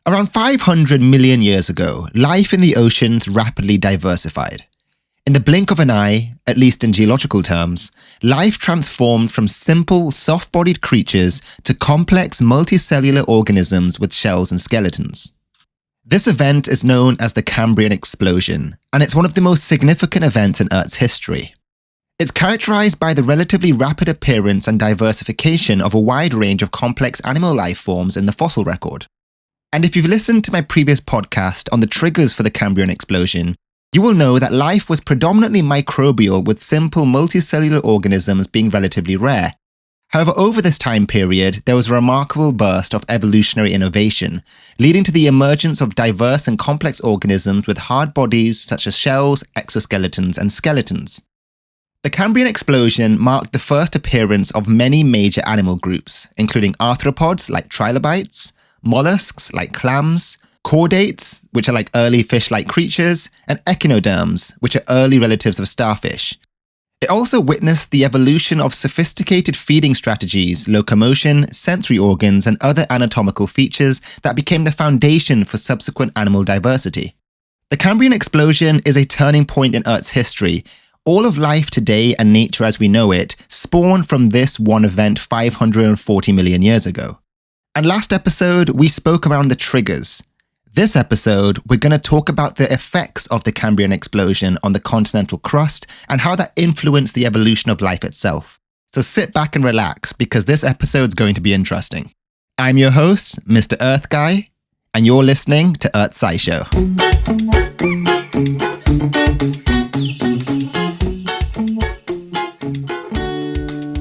Around 500 million years ago, life in the oceans rapidly diversified. In the blink of an eye, at least in geological terms, life transformed from simple, soft-bodied creatures to complex multicellular organisms with shells and skeletons. This event is known as the Cambrian explosion, and it's one of the most significant events in Earth's history. It's characterized by the relatively rapid appearance and diversification of a wide range of complex animal life forms in the fossil record. And if you've listened to my previous podcast on the triggers for the Cambrian explosion, you will know that life was predominantly microbial, with simple multicellular organisms being relatively rare. However, over this time period, there was a remarkable burst of evolutionary innovation, leading to the emergence of diverse and complex organisms with hard bodies such as shells, exoskeletons, and skeletons. The Cambrian explosion marked the first appearance of many major animal groups, including arthropods like trilobites, mollusks like clams, chordates, which are like early fish-like creatures, and echinoderms, which are early relatives of starfish. It also witnessed the evolution of sophisticated feeding strategies, locomotion, sensory organs, and other anatomical features that became the foundation for subsequent animal diversity. The Cambrian explosion is a turning point in Earth's history. All of life today and nature as we know it spawned from this one event 540 million years ago. And last episode, we spoke around the triggers. This episode, we're going to talk about the effects of the Cambrian explosion on the continental crust and how that influenced the evolution of life itself. So sit back and relax, because this episode's going to be interesting. I'm your host, MrEarthGuy, and you're listening to Earth SciShow.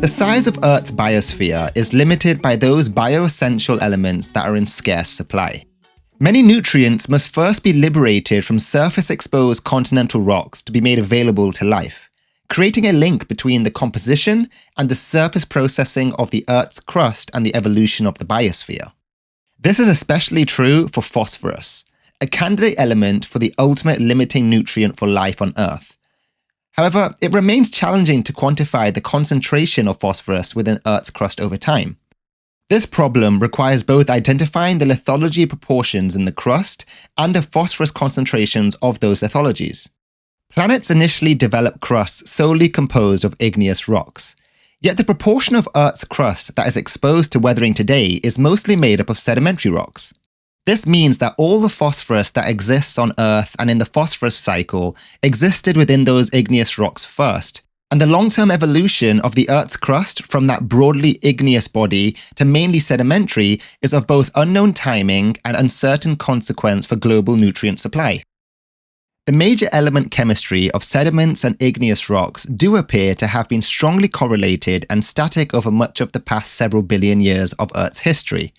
The size of Earth's biosphere is limited by those bioessential elements that are in scarce supply. Many nutrients must first be liberated from surface-exposed continental rocks to be made available to life, creating a link between the composition and the surface processing of the Earth's crust and the evolution of the biosphere. This is especially true for phosphorus, a candidate element for the ultimate limiting nutrient for life on Earth. However, it remains challenging to quantify the concentration of phosphorus within Earth's crust over time. This problem requires both identifying the lithology proportions in the crust and the phosphorus concentrations of those lithologies. Planets initially developed crusts solely composed of igneous rocks, yet the proportion of Earth's crust that is exposed to weathering today is mostly made up of sedimentary rocks. This means that all the phosphorus that exists on Earth and in the phosphorus cycle existed within those igneous rocks first, and the long-term evolution of the Earth's crust from that broadly igneous body to mainly sedimentary is of both unknown timing and uncertain consequence for global nutrient supply. The major element chemistry of sediments and igneous rocks do appear to have been strongly correlated and static over much of the past several billion years of Earth's history.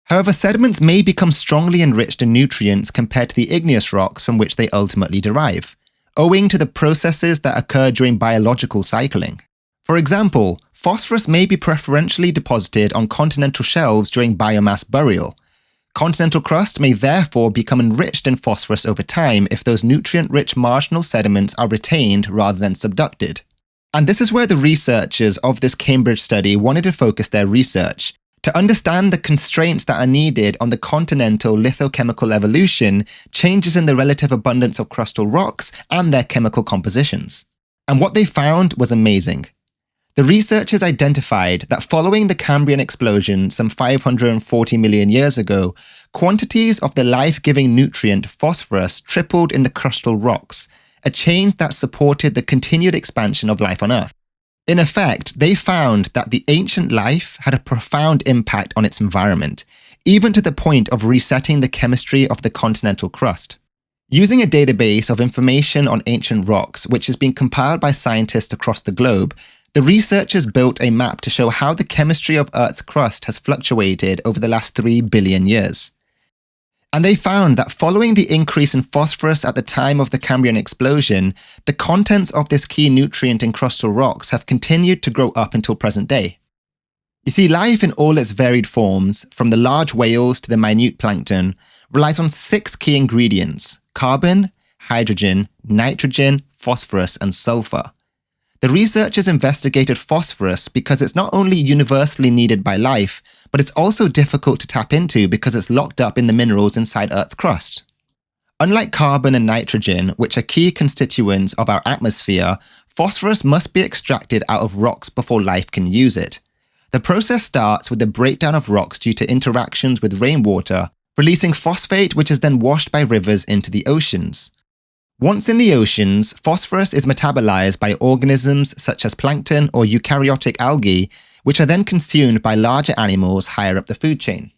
However, sediments may become strongly enriched in nutrients compared to the igneous rocks from which they ultimately derive, owing to the processes that occur during biological cycling. For example, phosphorus may be preferentially deposited on continental shelves during biomass burial. Continental crust may therefore become enriched in phosphorus over time if those nutrient-rich marginal sediments are retained rather than subducted. And this is where the researchers of this Cambridge study wanted to focus their research, to understand the constraints that are needed on the continental lithochemical evolution, changes in the relative abundance of crustal rocks, and their chemical compositions. And what they found was amazing. The researchers identified that following the Cambrian explosion some 540 million years ago, quantities of the life-giving nutrient phosphorus tripled in the crustal rocks, a change that supported the continued expansion of life on Earth. In effect, they found that the ancient life had a profound impact on its environment, even to the point of resetting the chemistry of the continental crust. Using a database of information on ancient rocks, which has been compiled by scientists across the globe, the researchers built a map to show how the chemistry of Earth's crust has fluctuated over the last 3 billion years. And they found that following the increase in phosphorus at the time of the Cambrian explosion, the contents of this key nutrient in crustal rocks have continued to grow up until present day. You see, life in all its varied forms, from the large whales to the minute plankton, relies on 6 key ingredients: carbon, hydrogen, nitrogen, phosphorus, and sulfur. The researchers investigated phosphorus because it's not only universally needed by life, but it's also difficult to tap into because it's locked up in the minerals inside Earth's crust. Unlike carbon and nitrogen, which are key constituents of our atmosphere, phosphorus must be extracted out of rocks before life can use it. The process starts with the breakdown of rocks due to interactions with rainwater, releasing phosphate which is then washed by rivers into the oceans. Once in the oceans, phosphorus is metabolized by organisms such as plankton or eukaryotic algae, which are then consumed by larger animals higher up the food chain.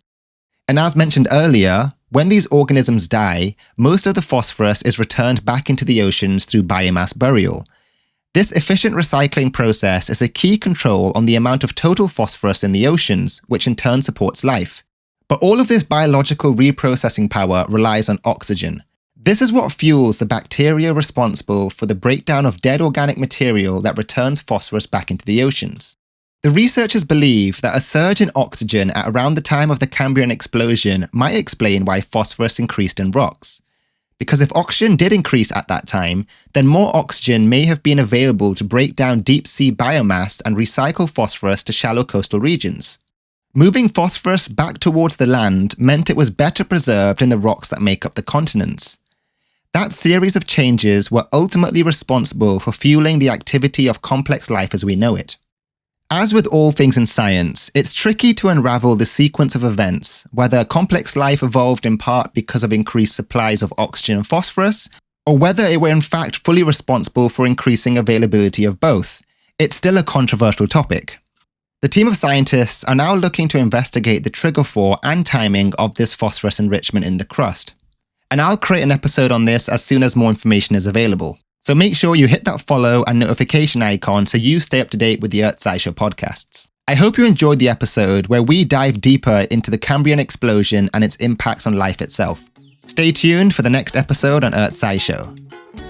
And as mentioned earlier, when these organisms die, most of the phosphorus is returned back into the oceans through biomass burial. This efficient recycling process is a key control on the amount of total phosphorus in the oceans, which in turn supports life. But all of this biological reprocessing power relies on oxygen. This is what fuels the bacteria responsible for the breakdown of dead organic material that returns phosphorus back into the oceans. The researchers believe that a surge in oxygen at around the time of the Cambrian explosion might explain why phosphorus increased in rocks. Because if oxygen did increase at that time, then more oxygen may have been available to break down deep-sea biomass and recycle phosphorus to shallow coastal regions. Moving phosphorus back towards the land meant it was better preserved in the rocks that make up the continents. That series of changes were ultimately responsible for fueling the activity of complex life as we know it. As with all things in science, it's tricky to unravel the sequence of events, whether complex life evolved in part because of increased supplies of oxygen and phosphorus, or whether it were in fact fully responsible for increasing availability of both. It's still a controversial topic. The team of scientists are now looking to investigate the trigger for and timing of this phosphorus enrichment in the crust. And I'll create an episode on this as soon as more information is available. So make sure you hit that follow and notification icon so you stay up to date with the Earth SciShow podcasts. I hope you enjoyed the episode where we dive deeper into the Cambrian explosion and its impacts on life itself. Stay tuned for the next episode on Earth SciShow.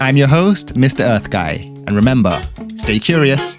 I'm your host, MrEarthGuy, and remember, stay curious.